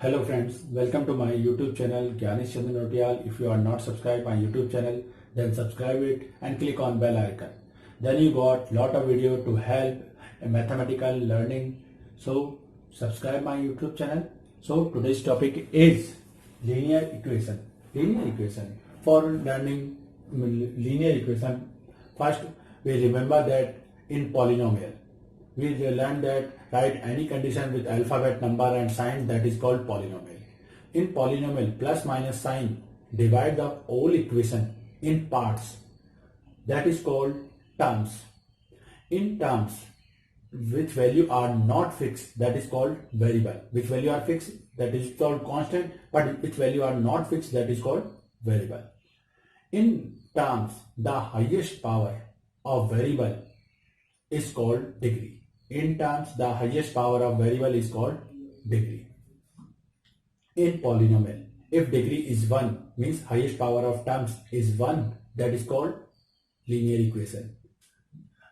Hello friends, welcome to my YouTube channel Gyanish Chandra Notial. If you are not subscribed my YouTube channel, then subscribe it and click on bell icon. Then you got lot of video to help in mathematical learning. So subscribe my YouTube channel. So today's topic is linear equation. Linear equation. For learning linear equation, first we remember that in polynomial we learned that write any condition with alphabet, number and sign, that is called polynomial. In polynomial, plus minus sign divide the whole equation in parts, that is called terms. In terms which value are not fixed, that is called variable. Which value are fixed, that is called constant, but which value are not fixed, that is called variable. In terms, the highest power of variable is called degree. In terms, the highest power of variable is called degree. In polynomial, if degree is 1, means highest power of terms is 1, that is called linear equation.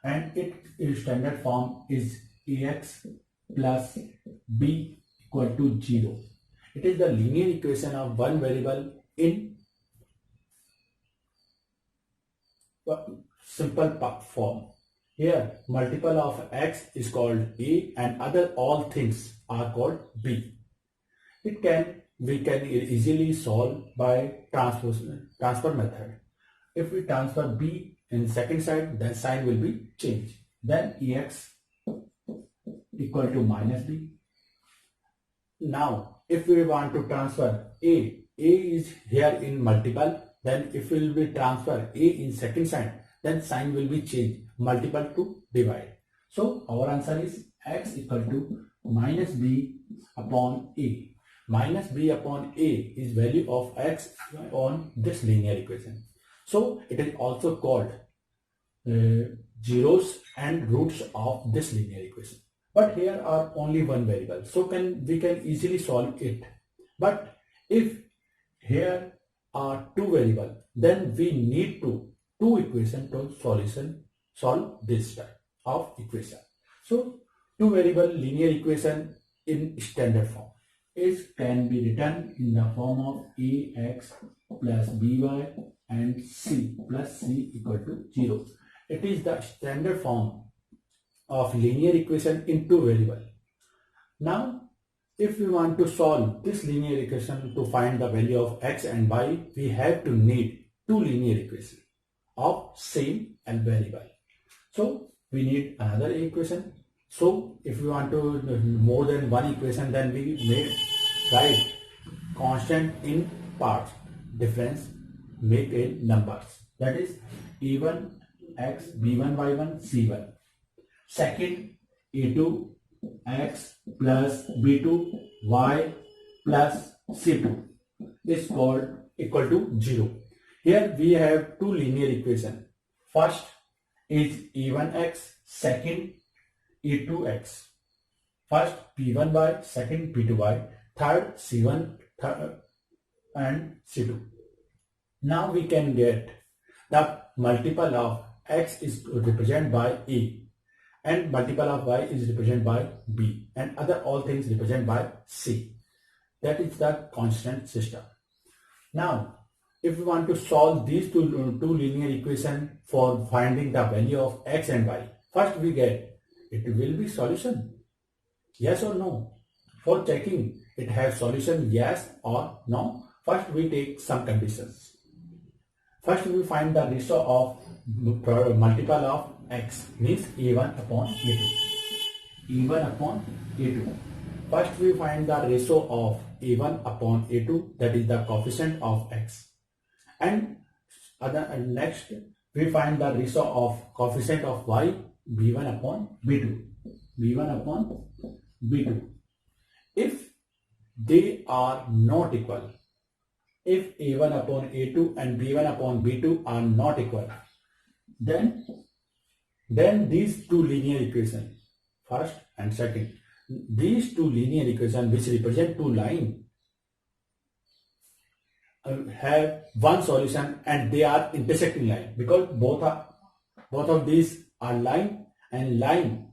And its standard form is ax plus b equal to 0. It is the linear equation of one variable in simple form. Here, multiple of x is called a and other all things are called b. We can easily solve by transfer method. If we transfer b in second side, then sign will be changed. Then ax equal to minus b. Now, if we want to transfer a is here in multiple. Then if we will transfer a in second side, then sign will be changed, multiple to divide. So our answer is x equal to minus b upon a. Minus b upon a is value of x on this linear equation. So it is also called zeros and roots of this linear equation. But here are only one variable, so we can easily solve it. But if here are two variables, then we need two equation to solve this type of equation. So two variable linear equation in standard form can be written in the form of ax plus by and c plus c equal to 0. It is the standard form of linear equation in two variable. Now if we want to solve this linear equation to find the value of x and y, we have to need two linear equations of same and variable. So we need another equation. So if we want to more than one equation, then we may write constant in parts, difference make in numbers, that is a1 x, b1 y1, c1. Second, a2 x plus b2 y plus c2 is called equal to 0. Here we have two linear equations. First is a1x, second a2x. First p1y, second p2y, third c1 and c2. Now we can get the multiple of x is represented by a and multiple of y is represented by b and other all things represented by c. That is the constant system. Now if we want to solve these two linear equations for finding the value of x and y, first we get it will be solution, yes or no. For checking it has solution yes or no, first we take some conditions. First we find the ratio of multiple of x, means a1 upon a2. a1 upon a2. First we find the ratio of a1 upon a2, that is the coefficient of x. And next we find the ratio of coefficient of y, b1 upon b2. b1 upon b2. If they are not equal, if a1 upon a2 and b1 upon b2 are not equal, then these two linear equations, first and second, these two linear equations which represent two lines have one solution and they are intersecting line, because both of these are line and line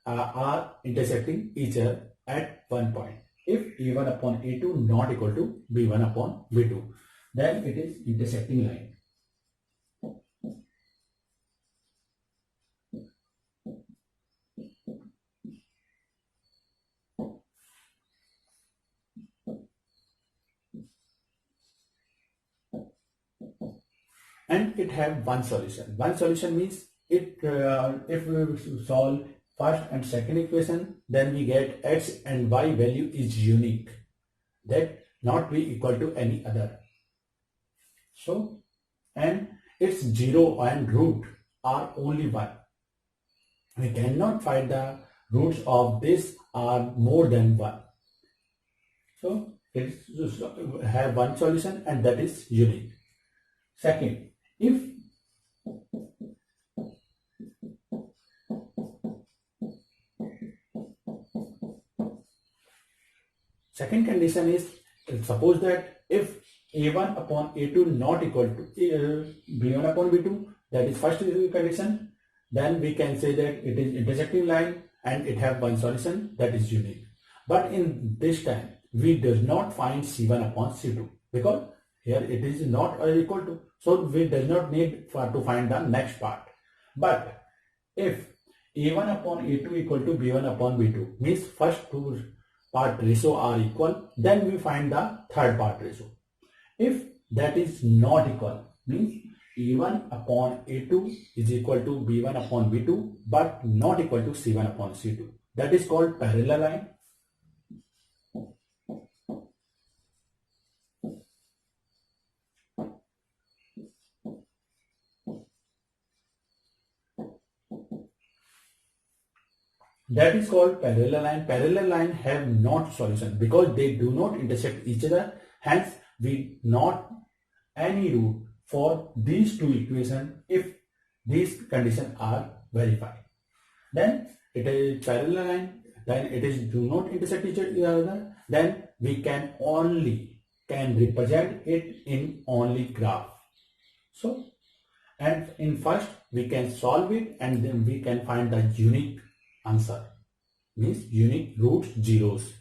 are intersecting each other at one point. if A1 upon A2 not equal to B1 upon B2, then it is intersecting line. And it have one solution. One solution means it if we solve first and second equation, then we get x and y value is unique, that not be equal to any other. So, and its 0 and root are only 1. We cannot find the roots of this are more than 1. So, it have one solution and that is unique. Second, if second condition is, suppose that if A1 upon A2 not equal to B1 upon B2, that is first condition, then we can say that it is intersecting line and it have one solution, that is unique. But in this time, we does not find C1 upon C2 because here it is not equal to, so we does not need to find the next part. But if A1 upon A2 equal to B1 upon B2 means first two part ratio are equal, then we find the third part ratio. If that is not equal, means A1 upon A2 is equal to B1 upon B2 but not equal to C1 upon C2. That is called parallel line. That is called parallel line. Parallel line have not solution because they do not intersect each other. Hence, we not any root for these two equations if these conditions are verified. Then it is parallel line. Then it is do not intersect each other. Then we can represent it in only graph. So, and in first we can solve it and then we can find the unique answer, means unique roots zeros.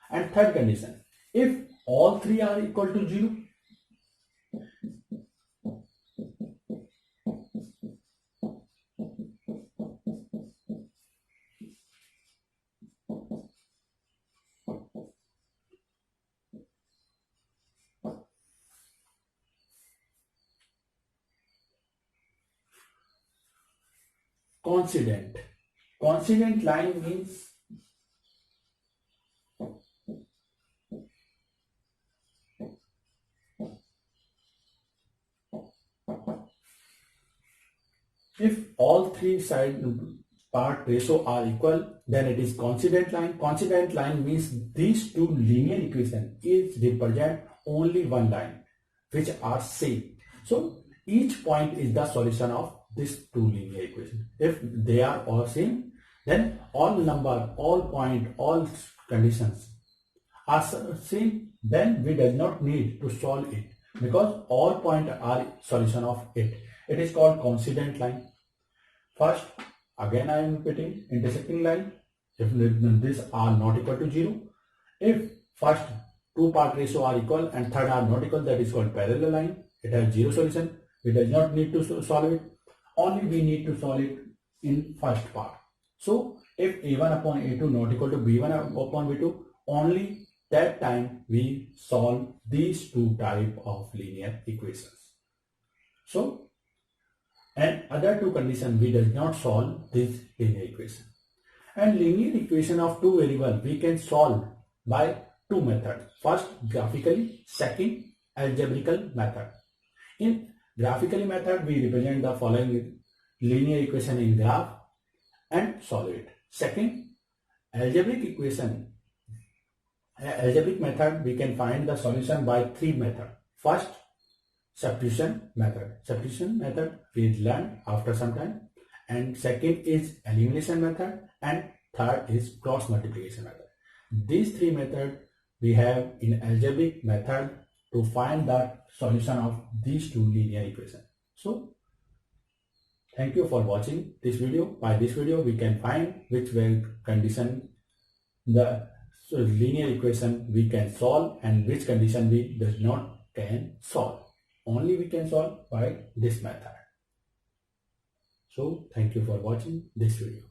And third condition, if all three are equal to 0, coincident. Coincident line means if all three side part ratio are equal, then it is coincident line. Coincident line means these two linear equations is represent only one line which are same. So each point is the solution of this two linear equations. If they are all same, then all number, all point, all conditions are same, then we does not need to solve it because all points are solution of it. It is called coincident line. First, again I am repeating, intersecting line. If these are not equal to 0, if first two part ratio are equal and third are not equal, that is called parallel line. It has 0 solution. We does not need to solve it. Only we need to solve it in first part. So if A1 upon A2 not equal to B1 upon B2, only that time we solve these two type of linear equations. So, and other two conditions we does not solve this linear equation. And linear equation of two variables we can solve by two methods. First, graphically. Second, algebraical method. In graphically method, we represent the following linear equation in graph and solve it. Second, algebraic equation. Algebraic method, we can find the solution by three methods. First, substitution method. Substitution method we learn after some time. And second is elimination method. And third is cross multiplication method. These three methods we have in algebraic method to find the solution of these two linear equations. So, thank you for watching this video. By this video, we can find which will condition the linear equation we can solve and which condition we does not can solve. Only we can solve by this method. So thank you for watching this video.